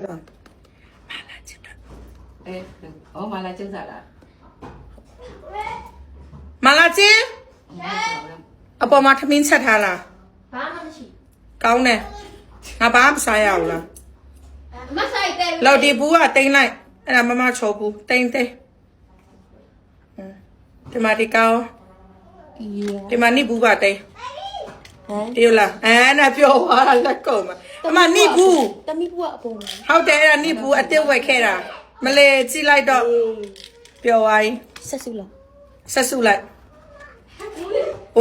တော့မာလာချစ်တော့မာလာကျင်းစားလားမာလာချစ်အပေါ်မှာထမင်းချက်ထားလားဘာမှမရှိကောင်းတယ်ငါဘာမှမစားရဘူးလားမဆိုင်တယ်လောက်ဒီဘူးကတိန်လိုက်အဲ့ဒါမမချောဘူးတိန်ဒီမှာဒီကောင်းဒီမှာနိဘူးပါတိန်ပြောလားနာပြောသွားတာလက်ကုန်မှာအမနိဘူးတမီဘူးကအပေါ်ဟုတ်တယ်အဲ့ဒါနိဘူးအတစ်ဝက်ခဲ့တာမလဲကြည့်လိုက်တော့ပြောသွားရင်ဆက်စုလားဆက်စုလိုက်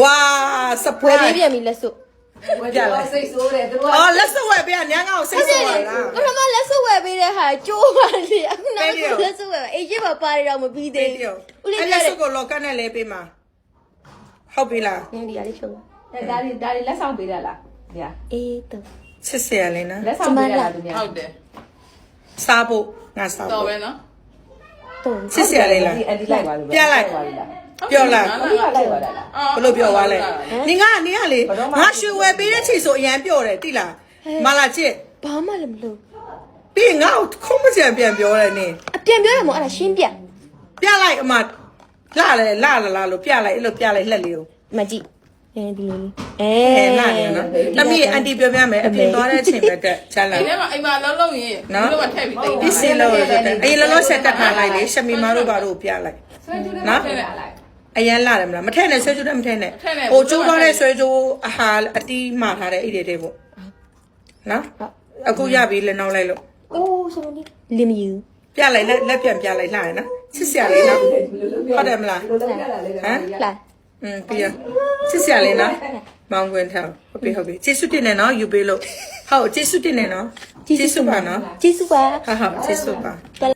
ဝါစပွဲဝယ်ပြန်ပြီလက်စုပြလိုက်စိတ်ဆိုးတယ်သူကအော်လက်စုဝယ်ပေးကညငါ့ကိုစိတ်ဆိုးပါလားပထမလက်စုဝယ်ပေးတဲ့ဟာကျိုးပါလေအခုနောက်လက်စုဝယ်အေးကြီးပါပါတော့မပြီးသေးဘူးဦးလေးလက်စုကိုလောကနဲ့လဲပေးမှာဟုတ်ပြီလားနင်းဒီရလေးဖြုံးဒါတွေလက်ဆောင်ပေးရလားဗျာအေးတော့ချစ်စရာလေးနော်လက်ဆောင်ပေးရလားသူများဟုတ်တယ်စားဖို့ငါစားဖို့တော်ပဲနော်တော့ချစ်စရာလေးလားအန်ဒီလိုက်ပါလို့ပြလိုက်ပြောလားလိုက်ပါလားဘလို့ပြောသွားလဲနင်ကလေငါရွှေဝယ်ပေးတဲ့ချိန်ဆိုအရန်ပြောတယ်တိလားမလာချစ်ဘာမှလည်းမလုပ်ပြီးငါ့ကိုခုံးမကြံပြန်ပြောတယ်နင်အပြန်ပြောရမို့အဲ့ဒါရှင်းပြလိုက်အမလာလေလာလို့ပြလိုက်အဲ့လိုပြလိုက်လှက်လေးကိုမကြည့်ဒီလိုလာနေနော်တမီးအန်တီပြောပြမယ်အပြင်သွားတဲ့အချိန်ပဲတက်ချမ်းလာအဲ့မှာအိမ်မှာလုံးလုံးရင်ဒီလိုမှထည့်ပြီးတိတ်ဒီစီလို့အေးလောဆက်တက်ထားလိုက်လေရှမီမာတို့ဘာတို့ပြလိုက်နော်အရန်လာတယ်မလားမထည့်နဲ့ဆွဲကြိုးတယ်မထည့်နဲ့ဟိုကျိုးသွားတဲ့ဆွဲကြိုးအဟာအတီးမှာထားတဲ့အိတ်တွေပေါ့နော်အခုရပြီလက်နောက်လိုက်လို့အိုးစမဒီလင်မယူပြလိုက်လက်ပြန်ပြလိုက်လှရနော်ချစ်စရာလေးနော်ဟုတ်တယ်မလားဟမ်လာပြီးရချစ်စရာလေးနော်မောင်ကွင်းထားဟုတ်ပြီကျေးဇူးတင်နေနော်ယူပေးလို့ဟုတ်ကျေးဇူးတင်နေနော်ကျေးဇူးပါနော်ကျေးဇူးပါဟုတ်ကျေးဇူးပါ